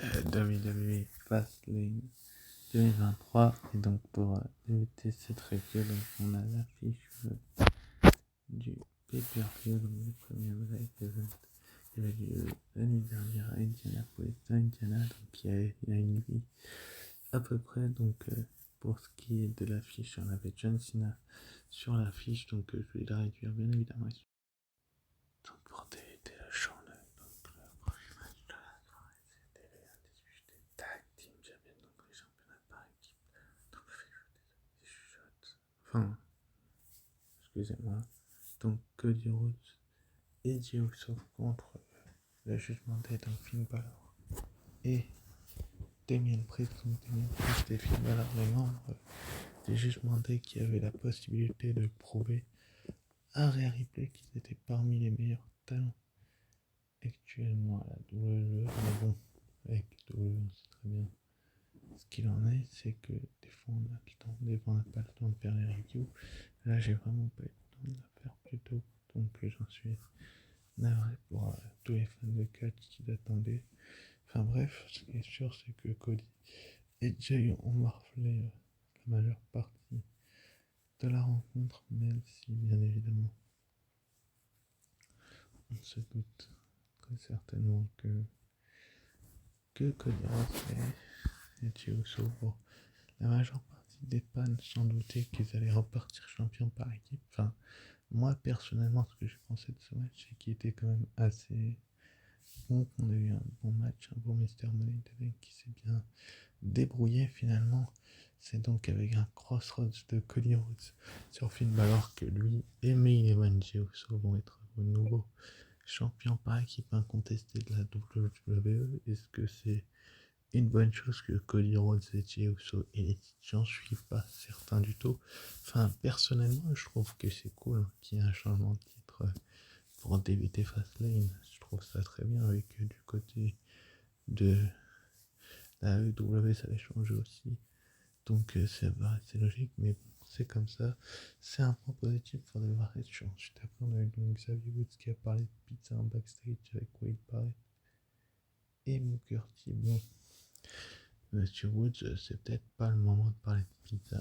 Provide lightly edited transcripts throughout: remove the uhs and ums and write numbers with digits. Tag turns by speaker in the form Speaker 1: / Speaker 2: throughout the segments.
Speaker 1: de WWE Fastlane 2023. Et donc pour débuter cette review, donc on a l'affiche du pay-per-view, donc le premier Live Event qui avait lieu la nuit dernière à Indianapolis, dans Indiana, donc il y a une nuit à peu près. Donc pour ce qui est de l'affiche, on avait John Cena sur l'affiche, donc je vais la réduire bien évidemment. Donc pour débuter le show, donc le premier match de la soirée, c'était les Undisputed Tag Team Champions, donc les championnats par équipe. Donc je chuchote. Enfin, excusez-moi. Donc Cody Rhodes et Jey Uso contre le Judgment Day, donc Finn Balor et Damien Priest. Donc Damien Priest et Finn Balor, les membres des Judgment Day qui avaient la possibilité de prouver à Rhea Ripley qu'ils étaient parmi les meilleurs talents actuellement à la WWE. Mais bon, avec WWE, on sait très bien ce qu'il en est, c'est que des fois on a le temps, des fois on n'a pas le temps de faire les reviews. Là, j'ai vraiment pas eu le temps de la faire plus tôt, donc j'en suis navré pour tous les fans de catch qui l'attendaient. Enfin bref, ce qui est sûr, c'est que Cody et Jay ont morflé la majeure partie de la rencontre, même si bien évidemment on se doute très certainement que Cody Rhodes et Jey Uso, bon, la majeure partie des fans s'en doutaient qu'ils allaient repartir champions par équipe. Enfin, moi personnellement, ce que j'ai pensé de ce match, c'est qu'il était quand même assez bon, qu'on a eu un bon match, un bon Mr. Money in the Bank qui s'est bien débrouillé finalement. C'est donc avec un crossroads de Cody Rhodes sur Finn Balor que lui et Main Event Jey Uso vont être vos nouveaux champions par équipe incontestés de la WWE. Est-ce que c'est une bonne chose que Cody Rhodes et Jey Uso et j'en suis pas certain du tout. Enfin, personnellement, je trouve que c'est cool qu'il y ait un changement de titre pour débuter Fastlane. Je trouve ça très bien avec du côté de la AEW, ça allait changer aussi. Donc c'est logique, mais bon, c'est comme ça. C'est un point positif pour devoir être chiant. Juste après, on a eu donc Xavier Woods qui a parlé de pizza en backstage avec Wade Barrett et Booker T. Bon, Monsieur Woods, c'est peut-être pas le moment de parler de pizza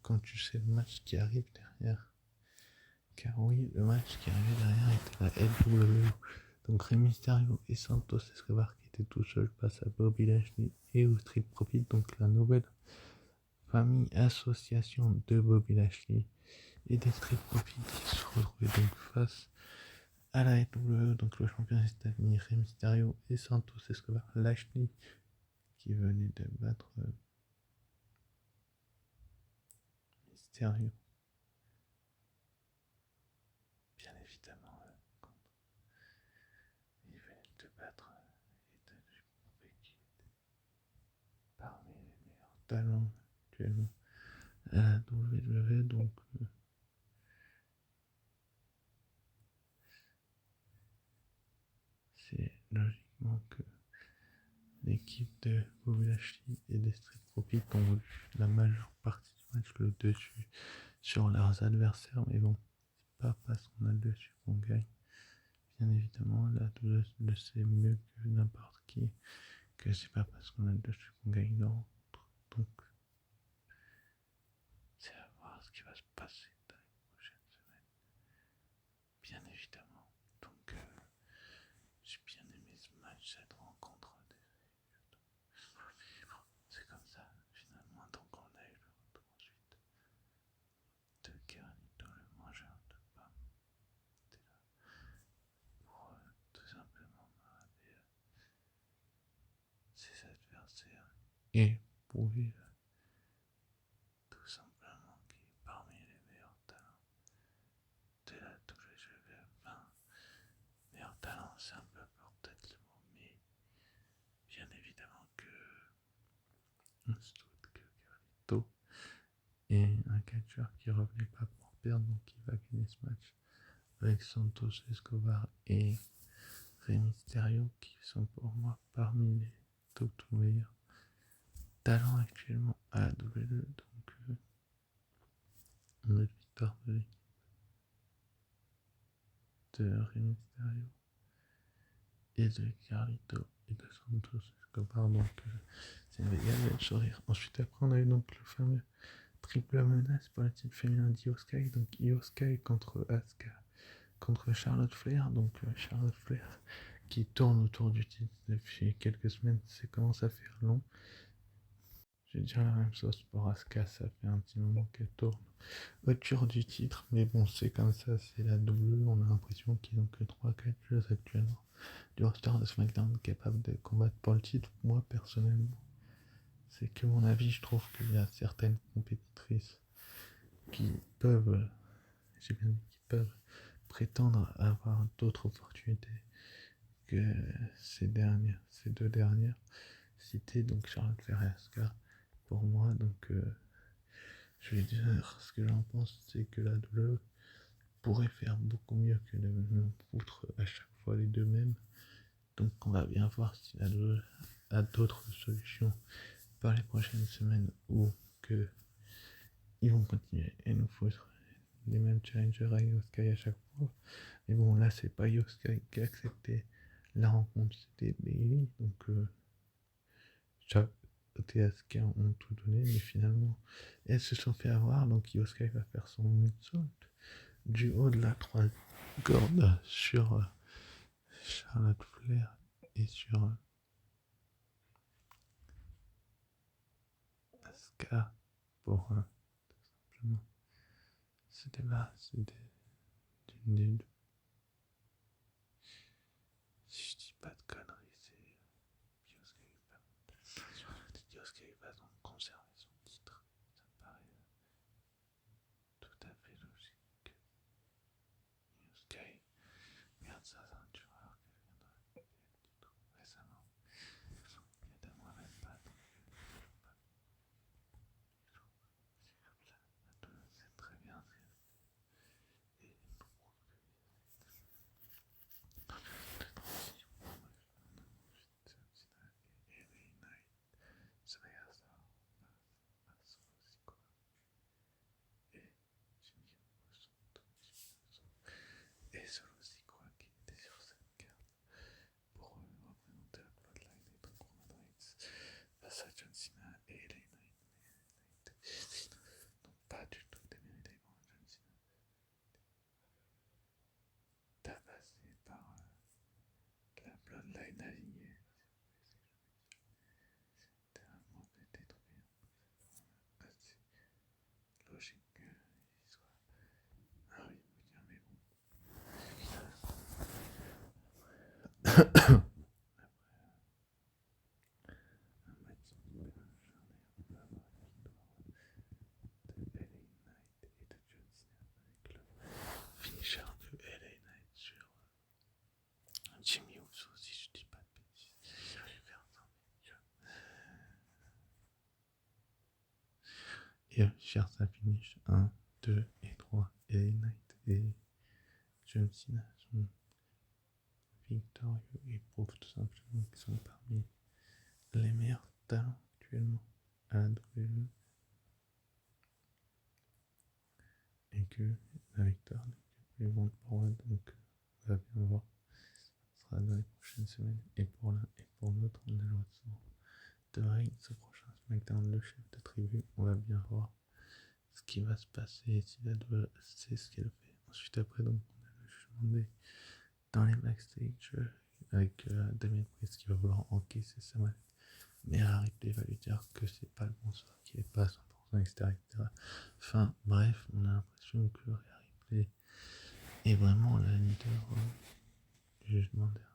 Speaker 1: quand tu sais le match qui arrive derrière. Car oui, le match qui arrivait derrière était la LWO. Donc Rey Mysterio et Santos Escobar qui étaient tout seuls face à Bobby Lashley et au Street Profit, donc la nouvelle famille association de Bobby Lashley et des Street Profits qui se retrouvaient donc face à la LWO, donc le champion des États-Unis Rey Mysterio et Santos Escobar. Lashley qui venait de battre Mysterio, bien évidemment, contre il venait de battre et de lui prouver qu'il était parmi les meilleurs talents actuellement à la WWE. Donc c'est logiquement que l'équipe de Bobby Lashley et des Street Profits ont eu la majeure partie du match le dessus sur leurs adversaires, mais bon, c'est pas parce qu'on a le dessus qu'on gagne. Bien évidemment, la WWE le sait mieux que n'importe qui que c'est pas parce qu'on a le dessus qu'on gagne dans l'autre. Donc c'est à voir ce qui va se passer dans les prochaines semaines. Bien évidemment. Donc j'ai bien aimé ce match, cette rencontre des c'est comme ça, finalement. Donc on a eu le retour ensuite de Carlito, le mangeur de pommes. C'était là pour tout simplement marrer ses adversaires et prouver tout simplement qu'il est parmi les meilleurs talents de la WWE. Enfin, meilleur talent, c'est un peu fort peut-être le mot, mais bien évidemment que on se doute que Carlito est un catcheur qui revenait pas pour perdre, donc il va gagner ce match avec Santos Escobar et Rey Mysterio qui sont pour moi parmi les tout meilleurs talents actuellement à la WWE. Donc une victoire de l'équipe de Rey Mysterio et de Carlito et de Santos Escobar. Donc, c'est une belle sourire. Ensuite, après, on a eu donc le fameux triple menace pour le titre féminin d'Io Sky. Donc, Io Sky contre Asuka, contre Charlotte Flair. Donc, Charlotte Flair qui tourne autour du titre depuis quelques semaines. C'est commence à faire long. Je vais dire la même chose pour Asuka, ça fait un petit moment qu'elle tourne autour du titre, mais bon, c'est comme ça, c'est la double. On a l'impression qu'ils n'ont que 3-4 jeux actuellement du roster de SmackDown capable de combattre pour le titre. Moi, personnellement, c'est que mon avis, je trouve qu'il y a certaines compétitrices qui peuvent, j'ai bien dit, qui peuvent prétendre avoir d'autres opportunités que ces deux dernières citées, donc Charlotte Flair et Asuka. Pour moi, donc je vais dire ce que j'en pense, c'est que la WWE pourrait faire beaucoup mieux que de nous foutre à chaque fois les deux mêmes. Donc on va bien voir si la WWE a d'autres solutions par les prochaines semaines ou que ils vont continuer et nous foutre les mêmes challengers à Yosuke à chaque fois. Mais bon, là c'est pas Yosuke qui a accepté la rencontre, c'était Bailey. Donc chaque TSK ont tout donné, mais finalement elles se sont fait avoir. Donc Yosuke va faire son moonsault du haut de la troisième corde sur Charlotte Flair et sur Asuka pour tout simplement se débarrasser d'une des deux. Si je dis pas de conneries, c'est Yosuke va donc conserver son titre. Ça me paraît tout à fait logique. Yosuke garde sa ceinture alors qu'elle viendra récupérer le titre récemment. Il y a de moi même pas, donc c'est très bien. Et je trouve et Solo Sikoa qui était sur cette carte pour représenter la Bloodline et donc Roman Reigns face à John Cena et LA Knight. Donc pas du tout démérité pour John Cena. Tabassé par la Bloodline alignée. Littéralement détruit. C'est assez logique qu'il soit un Republicain, mais bon. Finisher de LA Knight sur Jimmy Uso, si je dis pas de bêtises. Je vais faire ça, et cher ça finish 1, 2 et 3. LA Knight et John Cena sont victorieux et prouvent tout simplement qu'ils sont parmi les meilleurs talents actuellement à la WWE. Et que la victoire n'est que plus pour moi, donc on va bien voir. Ce sera dans les prochaines semaines. Et pour l'un et pour l'autre, on a le retour de Reigns ce prochain SmackDown, le chef de tribu. On va bien voir ce qui va se passer, si la WWE sait ce qu'elle fait. Ensuite, après, donc, on a le jugement dans les backstage avec Damien Priest qui va vouloir encaisser sa manette. Mais Ripley va lui dire que c'est pas le bon soir, qu'il est pas à 100%, etc., etc. Enfin, bref, on a l'impression que Ripley est vraiment la leader du jugement dernier.